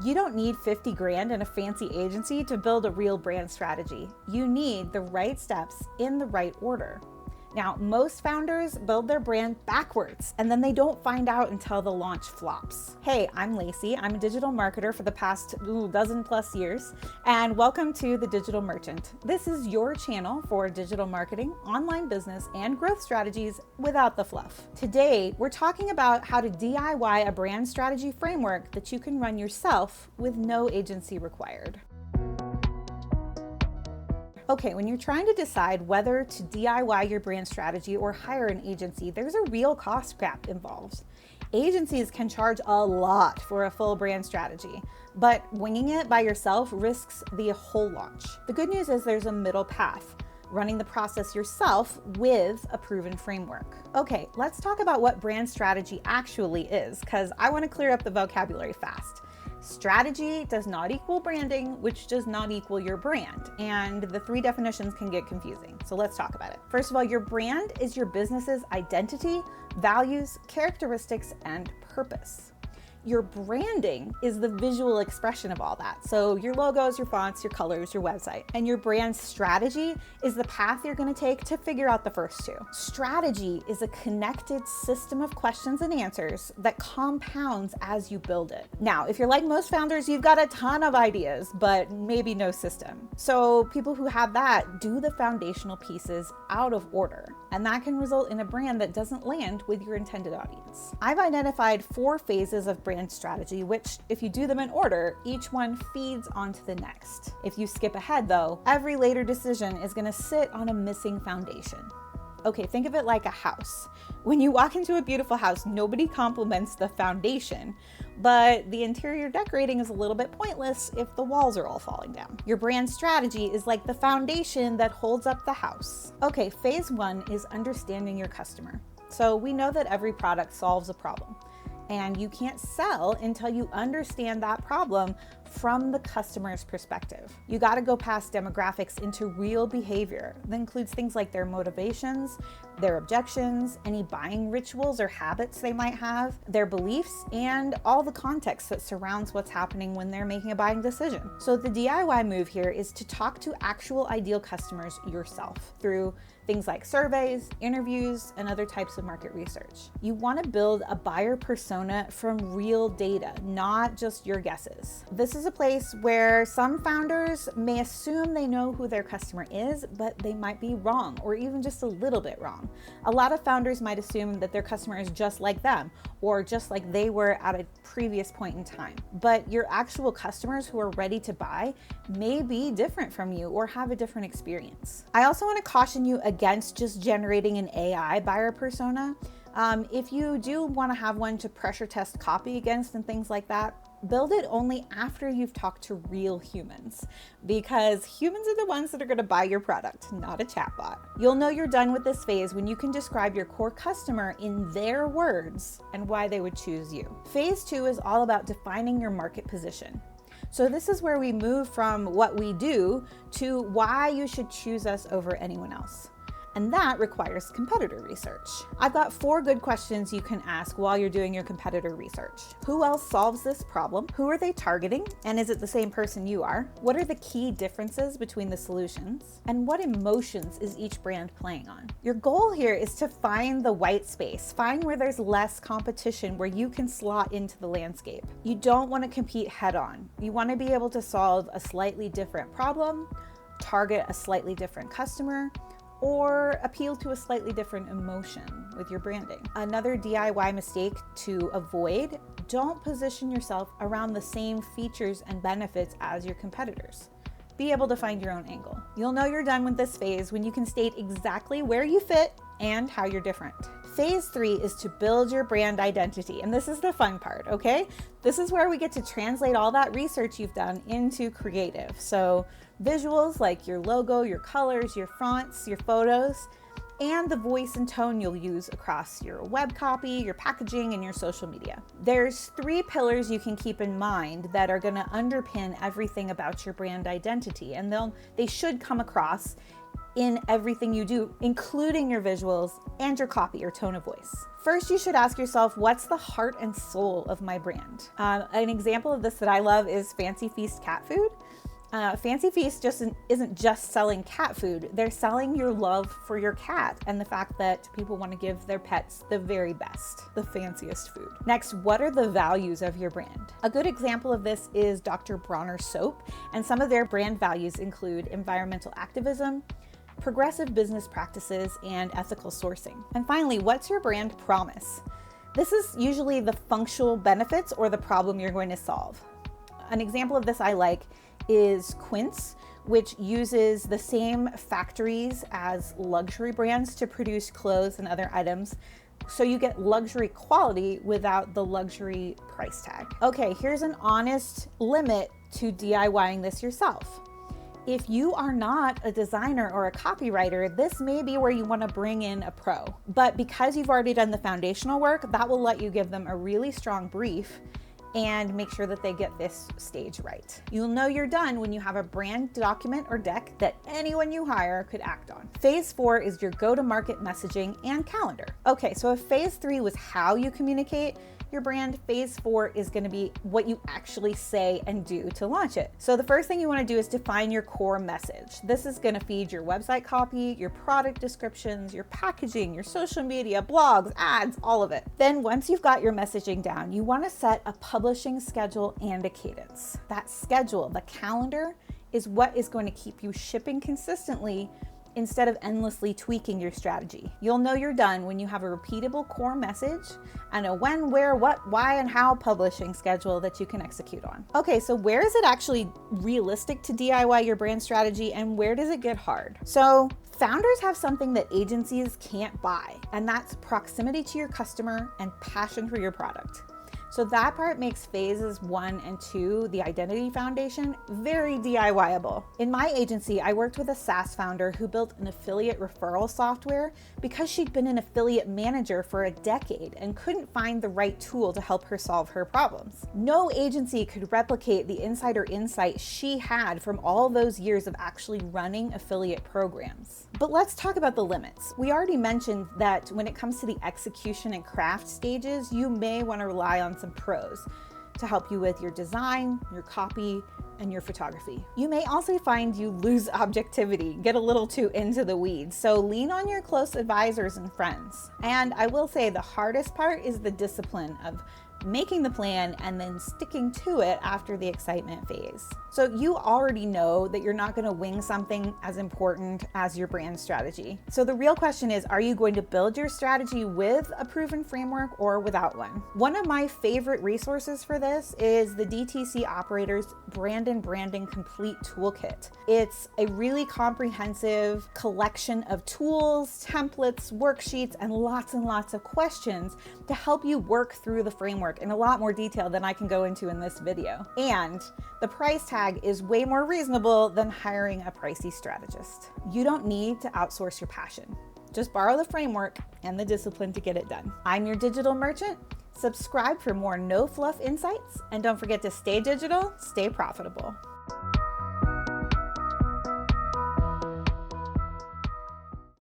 You don't need 50 grand and a fancy agency to build a real brand strategy. You need the right steps in the right order. Now, most founders build their brand backwards, and then they don't find out until the launch flops. Hey, I'm Lacey. I'm a digital marketer for the past dozen plus years, and welcome to The Digital Merchant. This is your channel for digital marketing, online business, and growth strategies without the fluff. Today, we're talking about how to DIY a brand strategy framework that you can run yourself with no agency required. Okay, when you're trying to decide whether to DIY your brand strategy or hire an agency, there's a real cost gap involved. Agencies can charge a lot for a full brand strategy, but winging it by yourself risks the whole launch. The good news is there's a middle path, running the process yourself with a proven framework. Okay, let's talk about what brand strategy actually is, because I want to clear up the vocabulary fast. Strategy does not equal branding, which does not equal your brand. And the three definitions can get confusing. So let's talk about it. First of all, your brand is your business's identity, values, characteristics, and purpose. Your branding is the visual expression of all that. So your logos, your fonts, your colors, your website. And your brand strategy is the path you're going to take to figure out the first two. Strategy is a connected system of questions and answers that compounds as you build it. Now, if you're like most founders, you've got a ton of ideas, but maybe no system. So people who have that do the foundational pieces out of order. And that can result in a brand that doesn't land with your intended audience. I've identified 4 phases of brand strategy, which, if you do them in order, each one feeds onto the next. If you skip ahead though, every later decision is going to sit on a missing foundation. Okay, think of it like a house. When you walk into a beautiful house, nobody compliments the foundation, but the interior decorating is a little bit pointless if the walls are all falling down. Your brand strategy is like the foundation that holds up the house. Okay, phase 1 is understanding your customer. So we know that every product solves a problem, and you can't sell until you understand that problem from the customer's perspective. You got to go past demographics into real behavior. That includes things like their motivations, their objections, any buying rituals or habits they might have, their beliefs, and all the context that surrounds what's happening when they're making a buying decision. So the DIY move here is to talk to actual ideal customers yourself through things like surveys, interviews, and other types of market research. You want to build a buyer persona from real data, not just your guesses. This is a place where some founders may assume they know who their customer is, but they might be wrong, or even just a little bit wrong. A lot of founders might assume that their customer is just like them, or just like they were at a previous point in time. But your actual customers who are ready to buy may be different from you or have a different experience. I also want to caution you against just generating an AI buyer persona. If you do want to have one to pressure test copy against and things like that, build it only after you've talked to real humans, because humans are the ones that are going to buy your product, not a chatbot. You'll know you're done with this phase when you can describe your core customer in their words and why they would choose you. Phase 2 is all about defining your market position. So this is where we move from what we do to why you should choose us over anyone else. And that requires competitor research. I've got 4 good questions you can ask while you're doing your competitor research. Who else solves this problem? Who are they targeting? And is it the same person you are? What are the key differences between the solutions? And what emotions is each brand playing on? Your goal here is to find the white space, find where there's less competition, where you can slot into the landscape. You don't want to compete head on. You want to be able to solve a slightly different problem, target a slightly different customer, or appeal to a slightly different emotion with your branding. Another DIY mistake to avoid: don't position yourself around the same features and benefits as your competitors. Be able to find your own angle. You'll know you're done with this phase when you can state exactly where you fit and how you're different. Phase 3 is to build your brand identity. And this is the fun part, okay? This is where we get to translate all that research you've done into creative. So visuals like your logo, your colors, your fonts, your photos, and the voice and tone you'll use across your web copy, your packaging, and your social media. There's 3 pillars you can keep in mind that are going to underpin everything about your brand identity, and they should come across in everything you do, including your visuals and your copy or tone of voice. First, you should ask yourself, what's the heart and soul of my brand? An example of this that I love is Fancy Feast cat food. Fancy Feast isn't just selling cat food. They're selling your love for your cat and the fact that people want to give their pets the very best, the fanciest food. Next, what are the values of your brand? A good example of this is Dr. Bronner Soap, and some of their brand values include environmental activism, progressive business practices, and ethical sourcing. And finally, what's your brand promise? This is usually the functional benefits or the problem you're going to solve. An example of this I like is Quince, which uses the same factories as luxury brands to produce clothes and other items. So you get luxury quality without the luxury price tag. Okay, here's an honest limit to DIYing this yourself. If you are not a designer or a copywriter, this may be where you want to bring in a pro. But because you've already done the foundational work, that will let you give them a really strong brief and make sure that they get this stage right. You'll know you're done when you have a brand document or deck that anyone you hire could act on. Phase 4 is your go-to-market messaging and calendar. Okay, so if phase 3 was how you communicate your brand, phase 4 is going to be what you actually say and do to launch it. So the first thing you want to do is define your core message. This is going to feed your website copy, your product descriptions, your packaging, your social media, blogs, ads, all of it. Then once you've got your messaging down, you want to set a publishing schedule and a cadence. That schedule, the calendar, is what is going to keep you shipping consistently instead of endlessly tweaking your strategy. You'll know you're done when you have a repeatable core message and a when, where, what, why, and how publishing schedule that you can execute on. Okay, so where is it actually realistic to DIY your brand strategy and where does it get hard? So founders have something that agencies can't buy, and that's proximity to your customer and passion for your product. So that part makes phases 1 and 2, the identity foundation, very DIYable. In my agency, I worked with a SaaS founder who built an affiliate referral software because she'd been an affiliate manager for a decade and couldn't find the right tool to help her solve her problems. No agency could replicate the insider insight she had from all those years of actually running affiliate programs. But let's talk about the limits. We already mentioned that when it comes to the execution and craft stages, you may want to rely on some pros to help you with your design, your copy, and your photography. You may also find you lose objectivity, get a little too into the weeds, so lean on your close advisors and friends. And I will say the hardest part is the discipline of making the plan and then sticking to it after the excitement phase. So you already know that you're not going to wing something as important as your brand strategy. So the real question is, are you going to build your strategy with a proven framework or without one? One of my favorite resources for this is the DTC Operator's Brand and Branding Complete Toolkit. It's a really comprehensive collection of tools, templates, worksheets, and lots of questions to help you work through the framework in a lot more detail than I can go into in this video. And the price tag is way more reasonable than hiring a pricey strategist. You don't need to outsource your passion. Just borrow the framework and the discipline to get it done. I'm your digital merchant. Subscribe for more no fluff insights, and don't forget to stay digital, stay profitable.